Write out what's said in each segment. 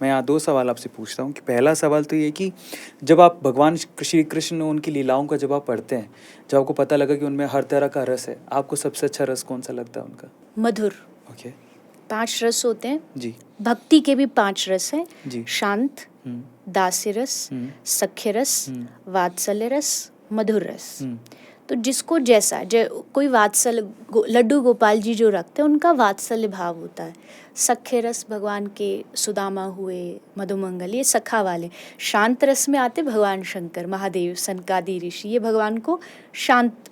मैं यहाँ 2 सवाल आपसे पूछता हूँ कि पहला सवाल तो ये कि जब आप भगवान श्री कृष्ण उनकी लीलाओं का जब आप पढ़ते हैं, जब आपको पता लगा कि उनमें हर तरह का रस है, आपको सबसे अच्छा रस कौन-सा लगता है उनका? मधुर। ओके। 5 रस होते हैं। जी। भक्ति के भी 5 रस हैं। जी। शांत, हुँ, दास्य रस, हुँ, सख्य रस, हुँ, वात्सल्य रस, मधुर रस। हुँ, तो जिसको जैसा कोई वात्सल्य लड्डू गोपाल जी जो रखते हैं उनका वात्सल्य भाव होता है। सख्य रस भगवान के सुदामा हुए, मधुमंगल, ये सखा वाले। शांत रस में आते भगवान शंकर, महादेव, सनकादि ऋषि, ये भगवान को शांत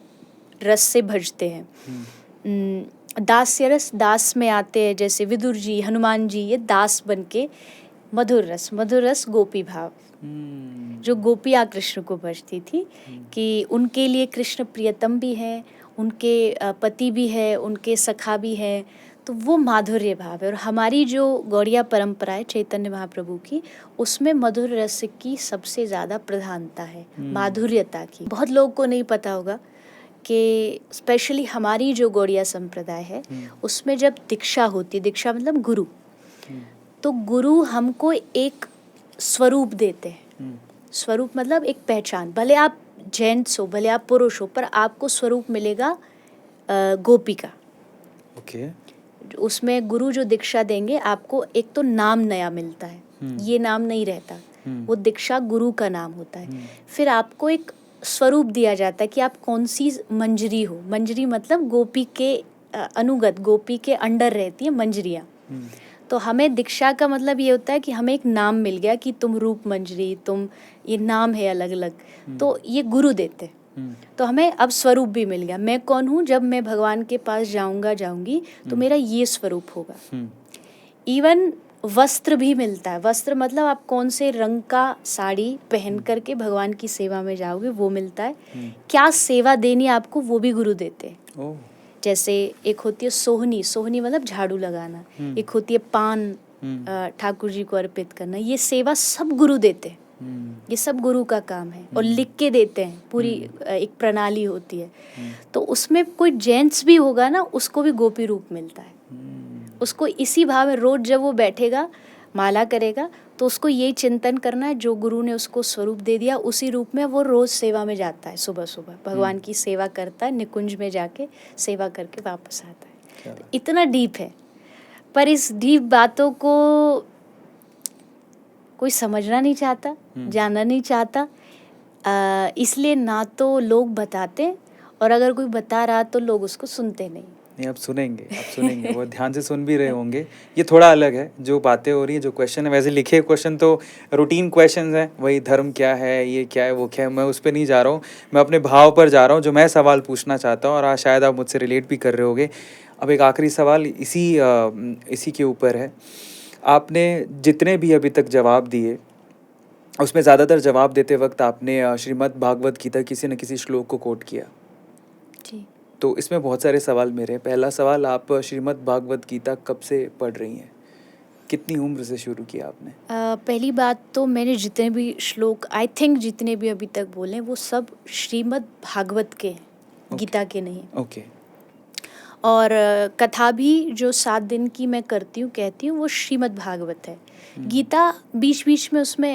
रस से भजते हैं। दास्य रस, दास में आते हैं जैसे विदुर जी, हनुमान जी, ये दास बन के। मधुर रस, मधुर रस गोपी भाव, जो गोपियाँ कृष्ण को भजती थी कि उनके लिए कृष्ण प्रियतम भी हैं, उनके पति भी है, उनके सखा भी हैं, तो वो माधुर्य भाव है। और हमारी जो गौड़िया परंपरा है चैतन्य महाप्रभु की, उसमें मधुर रस की सबसे ज़्यादा प्रधानता है, माधुर्यता की। बहुत लोगों को नहीं पता होगा कि स्पेशली हमारी जो गौड़िया संप्रदाय है उसमें जब दीक्षा होती, दीक्षा मतलब गुरु, तो गुरु हमको एक स्वरूप देते हैं। स्वरूप मतलब एक पहचान। भले आप जेंट्स हो, भले आप पुरुष हो, पर आपको स्वरूप मिलेगा गोपी का। ओके। उसमें गुरु जो दीक्षा देंगे आपको, एक तो नाम नया मिलता है, ये नाम नहीं रहता, वो दीक्षा गुरु का नाम होता है। फिर आपको एक स्वरूप दिया जाता है कि आप कौन सी मंजरी हो। मंजरी मतलब गोपी के अनुगत, गोपी के अंडर रहती है मंजरियाँ। तो हमें दीक्षा का मतलब ये होता है कि हमें एक नाम मिल गया कि तुम रूप मंजरी, तुम, ये नाम है अलग अलग, तो ये गुरु देते। तो हमें अब स्वरूप भी मिल गया, मैं कौन हूँ, जब मैं भगवान के पास जाऊंगा, जाऊंगी, तो मेरा ये स्वरूप होगा। इवन वस्त्र भी मिलता है। वस्त्र मतलब आप कौन से रंग का साड़ी पहन करके भगवान की सेवा में जाओगे, वो मिलता है। क्या सेवा देनी आपको, वो भी गुरु देते हैं। जैसे एक होती है सोहनी, सोहनी मतलब झाड़ू लगाना, एक होती है पान ठाकुर जी को अर्पित करना, ये सेवा सब गुरु देते हैं। ये सब गुरु का काम है और लिख के देते हैं, पूरी एक प्रणाली होती है। तो उसमें कोई जेंट्स भी होगा ना, उसको भी गोपी रूप मिलता है। उसको इसी भाव में रोज जब वो बैठेगा, माला करेगा, तो उसको यही चिंतन करना है, जो गुरु ने उसको स्वरूप दे दिया उसी रूप में वो रोज सेवा में जाता है। सुबह सुबह भगवान की सेवा करता है, निकुंज में जाके सेवा करके वापस आता है। तो इतना डीप है, पर इस डीप बातों को कोई समझना नहीं चाहता, जानना नहीं चाहता, इसलिए ना तो लोग बताते, और अगर कोई बता रहा तो लोग उसको सुनते नहीं। आप सुनेंगे, वो ध्यान से सुन भी रहे होंगे। ये थोड़ा अलग है, जो बातें हो रही हैं, जो क्वेश्चन है, वैसे लिखे क्वेश्चन तो रूटीन क्वेश्चंस हैं, वही धर्म क्या है, ये क्या है, वो क्या है, मैं उस पर नहीं जा रहा हूँ, मैं अपने भाव पर जा रहा हूँ, जो मैं सवाल पूछना चाहता हूँ, और आज शायद आप मुझसे रिलेट भी कर रहे होगे। अब एक आखिरी सवाल इसी के ऊपर है। आपने जितने भी अभी तक जवाब दिए, उसमें ज़्यादातर जवाब देते वक्त आपने श्रीमद् भागवत गीता किसी न किसी श्लोक को कोट किया। जी। तो इसमें बहुत सारे सवाल मेरे हैं। पहला सवाल, आप श्रीमद् भागवत गीता कब से पढ़ रही हैं? कितनी उम्र से शुरू किया आपने? पहली बात तो मैंने जितने भी श्लोक, आई थिंक जितने भी अभी तक बोले, वो सब श्रीमद् भागवत के हैं, गीता के नहीं। ओके। और कथा भी जो 7 दिन की मैं करती हूँ, कहती हूँ, वो श्रीमद् भागवत है। गीता बीच बीच में उसमें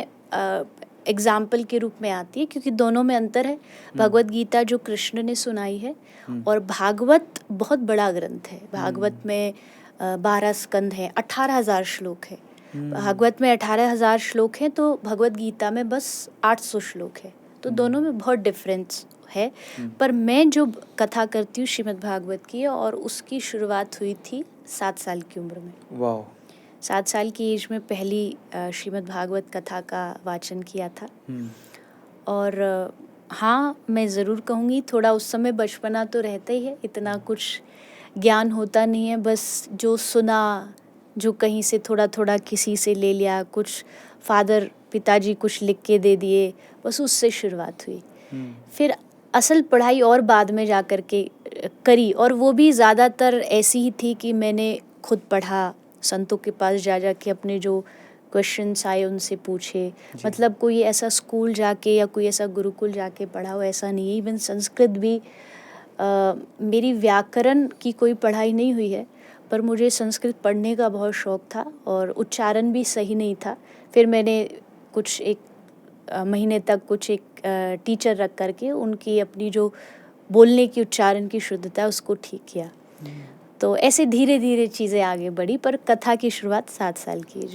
एग्जाम्पल के रूप में आती है, क्योंकि दोनों में अंतर है। भगवत गीता जो कृष्ण ने सुनाई है, और भागवत बहुत बड़ा ग्रंथ है। भागवत में 12 स्कंद हैं, 18,000 श्लोक है। भागवत में 18,000 श्लोक हैं, तो भगवत गीता में बस 800 श्लोक है। तो दोनों में बहुत डिफरेंस है। पर मैं जो कथा करती हूँ श्रीमद् भागवत की, और उसकी शुरुआत हुई थी 7 साल की उम्र में। वाह। 7 साल की एज में पहली श्रीमद् भागवत कथा का वाचन किया था। और हाँ, मैं ज़रूर कहूँगी, थोड़ा उस समय बचपना तो रहता ही है, इतना कुछ ज्ञान होता नहीं है, बस जो सुना, जो कहीं से थोड़ा थोड़ा किसी से ले लिया, कुछ फादर पिताजी कुछ लिख के दे दिए, बस उससे शुरुआत हुई। फिर असल पढ़ाई और बाद में जा कर के करी, और वो भी ज़्यादातर ऐसी ही थी कि मैंने खुद पढ़ा, संतों के पास जा के अपने जो क्वेश्चंस आए उनसे पूछे। मतलब कोई ऐसा स्कूल जाके या कोई ऐसा गुरुकुल जाके पढ़ा हो, ऐसा नहीं है। इवन संस्कृत भी मेरी व्याकरण की कोई पढ़ाई नहीं हुई है, पर मुझे संस्कृत पढ़ने का बहुत शौक़ था और उच्चारण भी सही नहीं था। फिर मैंने कुछ एक महीने तक कुछ एक टीचर रख कर के उनकी अपनी जो बोलने की उच्चारण की शुद्धता उसको ठीक किया। तो ऐसे धीरे धीरे चीज़ें आगे बढ़ी, पर कथा की शुरुआत 7 साल की